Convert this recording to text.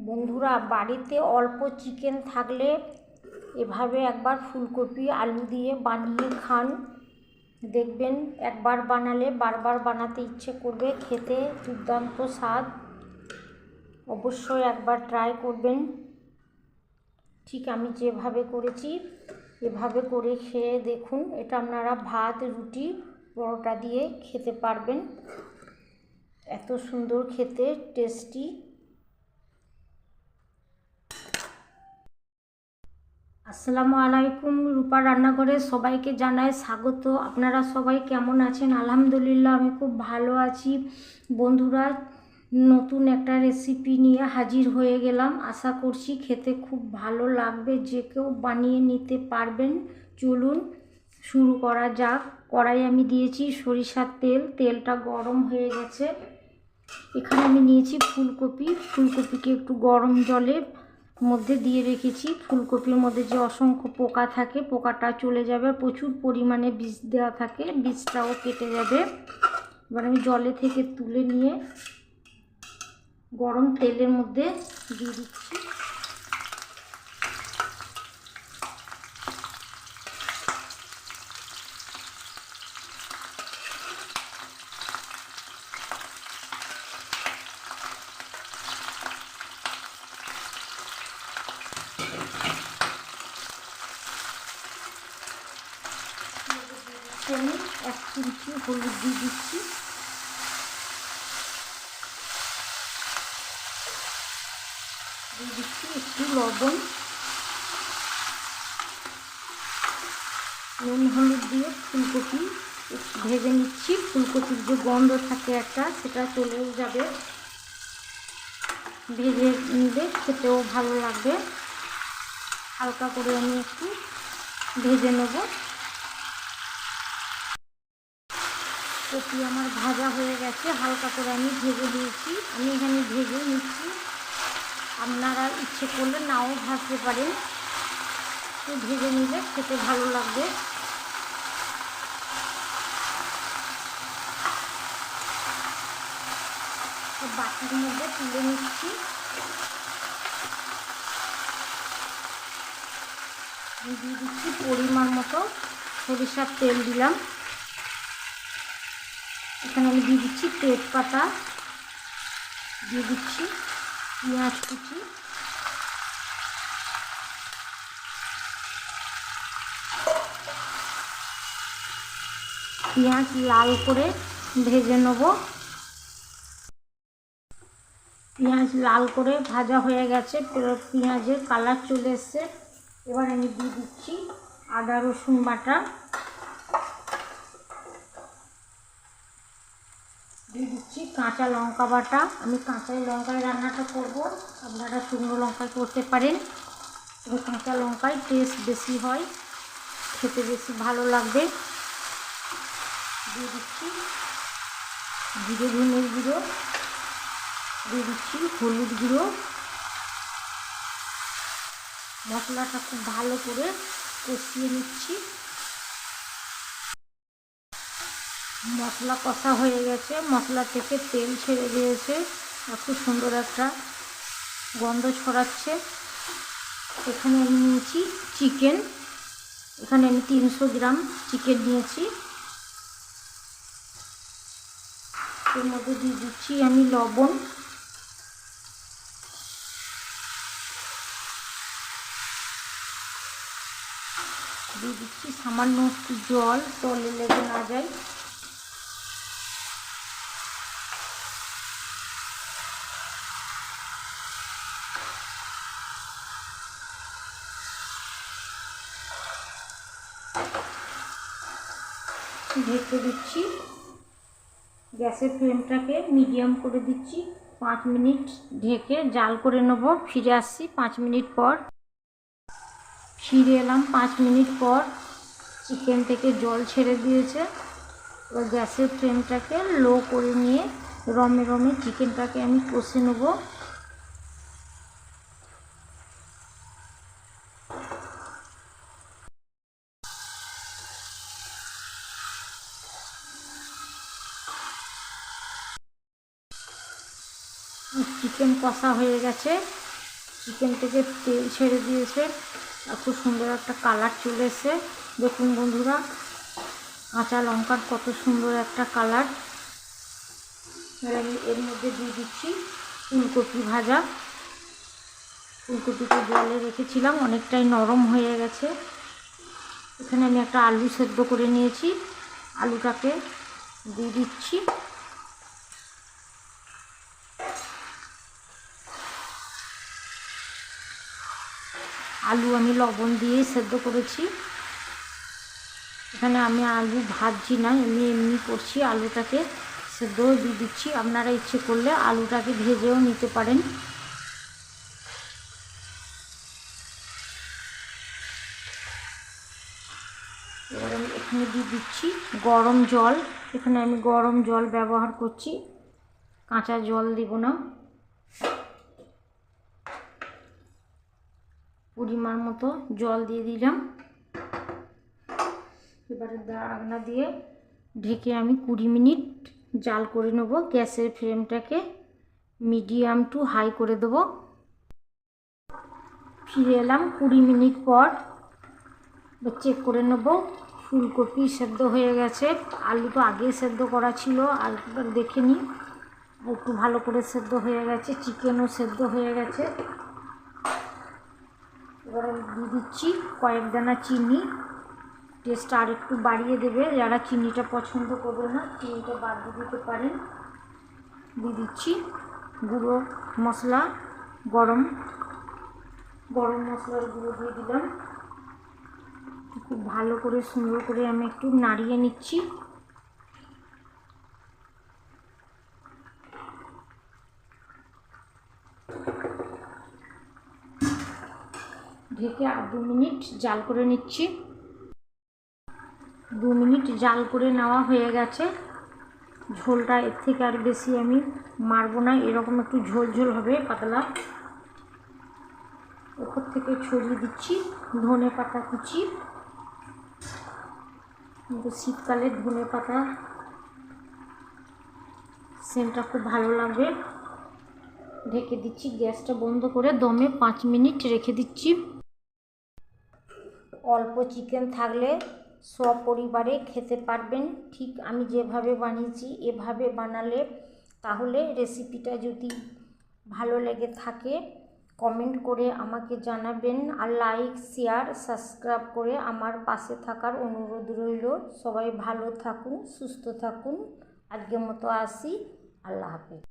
বন্ধুরা, বাড়িতে অল্প চিকেন থাকলে এভাবে একবার ফুলকপি আলু দিয়ে বানিয়ে খান। দেখবেন একবার বানালে বারবার বানাতে ইচ্ছে করবে। খেতে দুর্দান্ত স্বাদ। অবশ্যই একবার ট্রাই করবেন। ঠিক আমি যেভাবে করেছি এভাবে করে খেয়ে দেখুন। এটা আপনারা ভাত, রুটি, পরোটা দিয়ে খেতে পারবেন। এত সুন্দর খেতে, টেস্টি। আসসালামু আলাইকুম। রূপা রান্নাঘরে সবাইকে জানাই স্বাগত। আপনারা সবাই কেমন আছেন? আলহামদুলিল্লাহ আমি খুব ভালো আছি। বন্ধুরা, নতুন একটা রেসিপি নিয়ে হাজির হয়ে গেলাম। আশা করছি খেতে খুব ভালো লাগবে, যে কেউ বানিয়ে নিতে পারবেন। চলুন শুরু করা যাক। কড়াই আমি দিয়েছি সরিষার তেল। তেলটা গরম হয়ে গেছে। এখানে আমি নিয়েছি ফুলকপিকে একটু গরম জলে মধ্যে দিয়ে রেখেছি। ফুলকপির মধ্যে যে অসংখ্য পোকা থাকে, পোকাটা চলে যাবে। প্রচুর পরিমাণে বীজ দেওয়া থাকে, বীজটাও কেটে যাবে। এবার আমি জলে থেকে তুলে নিয়ে গরম তেলের মধ্যে দিয়ে দিচ্ছি। আমি 1 চিমটি হলুদ দিয়ে দিচ্ছি। দিয়ে দিচ্ছি একটু লবণ। নুন হলুদ দিয়ে ফুলকপি ভেজে নিচ্ছি। ফুলকপির যে গন্ধ থাকে একটা, সেটা চলেও যাবে। ভেজে নিলে খেতেও ভালো লাগবে। হালকা করে আমি একটু ভেজে নেব। কপি আমার ভাজা হয়ে গেছে, হালকা করে আমি ভেজে দিয়েছি। আমি এখানে ভেজে নিচ্ছি। আপনারা ইচ্ছে করলে নাও ভাজতে পারেন, একটু ভেজে নিলে খেতে ভালো লাগবে। বাটির মধ্যে তুলে নিচ্ছি। দিয়ে দিচ্ছি পরিমাণ মতো সরিষার তেল দিলাম। এখানে আমি দিয়ে দিচ্ছি তেজপাতা, দিয়ে দিচ্ছি পেঁয়াজ কুচি, পেঁয়াজ লাল করে ভেজে নেব। পেঁয়াজ লাল করে ভাজা হয়ে গেছে, পেঁয়াজের কালার চলে এসছে। এবার আমি দিয়ে দিচ্ছি আদা রসুন বাটা, দিয়ে দিচ্ছি কাঁচা লঙ্কা বাটা। আমি কাঁচা লঙ্কায় রান্নাটা করব, আপনারা শুকনো লঙ্কায় করতে পারেন। তবে কাঁচা লঙ্কায় টেস্ট বেশি হয়, খেতে বেশি ভালো লাগবে। দিয়ে দিচ্ছি জিরে ধনের গুঁড়ো, দিয়ে দিচ্ছি হলুদ গুঁড়ো। মশলাটা খুব ভালো করে কষিয়ে নিচ্ছি। মশলা কষা হয়ে গেছে, মশলা থেকে তেল ছেড়ে দিয়েছে, খুব সুন্দর একটা গন্ধ ছড়াচ্ছে। এখানে আমি নিয়েছি চিকেন। এখানে আমি 300 গ্রাম চিকেন নিয়েছি। এর মধ্যে দিয়ে দিচ্ছি আমি লবণ, দিয়ে দিচ্ছি সামান্য একটু জল, তলে লেগে না যায়। ঢেকে দিচ্ছি। গ্যাসের ফ্লেমটাকে মিডিয়াম করে দিচ্ছি। 5 মিনিট ঢেকে জাল করে নেব। ফিরে আসছি 5 মিনিট পর। ফিরে এলাম 5 মিনিট পর। চিকেন থেকে জল ছেড়ে দিয়েছে। এবার গ্যাসের ফ্লেমটাকে লো করে নিয়ে রমে রমে চিকেনটাকে আমি কষে নেব। চিকেন কষা হয়ে গেছে। চিকেন থেকে তেল ছেড়ে দিয়েছে আর খুব সুন্দর একটা কালার চলে এসেছে। দেখুন বন্ধুরা, কাঁচা লঙ্কার কত সুন্দর একটা কালার। এবার আমি এর মধ্যে দিয়ে দিচ্ছি ফুলকপি ভাজা। ফুলকপিটা জলে রেখেছিলাম, অনেকটাই নরম হয়ে গেছে। এখানে আমি একটা আলু সেদ্ধ করে নিয়েছি, আলুটাকে দিয়ে দিচ্ছি। আলু আমি লবণ দিয়েই সেদ্ধ করেছি। এখানে আমি আলু ভাজছি না, এমনি এমনি করছি। আলুটাকে সেদ্ধও দিয়ে দিচ্ছি। আপনারা ইচ্ছে করলে আলুটাকে ভেজেও নিতে পারেন। এবার আমি এখানে দিয়ে দিচ্ছি গরম জল। এখানে আমি গরম জল ব্যবহার করছি, কাঁচা জল দিব না। পরিমাণ মতো জল দিয়ে দিলাম। এবারে ঢাকনা দিয়ে ঢেকে আমি 20 মিনিট জাল করে নেব। গ্যাসের ফ্লেমটাকে মিডিয়াম টু হাই করে দেবো। ফিরে এলাম 20 মিনিট পর। চেক করে নেব ফুলকপি সেদ্ধ হয়ে গেছে। আলু তো আগেই সেদ্ধ করা ছিল, আর একবার দেখে নিই। একটু ভালো করে সেদ্ধ হয়ে গেছে, চিকেনও সেদ্ধ হয়ে গেছে। এবার আমি দিয়ে দিচ্ছি কয়েক দানা চিনি। টেস্টটা আর একটু বাড়িয়ে দেবে। যারা চিনিটা পছন্দ করবে না, চিনিটা বাদ দিয়ে দিতে পারেন। দিয়ে দিচ্ছি গুঁড়ো মশলা, গরম মশলার গুঁড়ো দিয়ে দিলাম। খুব ভালো করে সুন্দর করে আমি একটু নাড়িয়ে নিচ্ছি। ঢেকে আর 2 মিনিট জাল করে নিচ্ছি। 2 মিনিট জাল করে নেওয়া হয়ে গেছে। ঝোলটা এর থেকে আর বেশি আমি মারবো না, এরকম একটু ঝোল ঝোল হবে, পাতলা। ওপর থেকে ছড়িয়ে দিচ্ছি ধনে পাতা কুচি। কিন্তু শীতকালে ধনে পাতা সেন্টটা খুব ভালো লাগবে। ঢেকে দিচ্ছি, গ্যাসটা বন্ধ করে দমে 5 মিনিট রেখে দিচ্ছি। অল্প চিকেন থাকলে সপরিবারে খেতে পারবেন। ঠিক আমি যেভাবে বানিয়েছি এভাবে বানালে, তাহলে রেসিপিটা যদি ভালো লেগে থাকে কমেন্ট করে আমাকে জানাবেন। আর লাইক, শেয়ার, সাবস্ক্রাইব করে আমার পাশে থাকার অনুরোধ রইল। সবাই ভালো থাকুন, সুস্থ থাকুন। আজকের মতো আসি। আল্লাহ হাফেজ।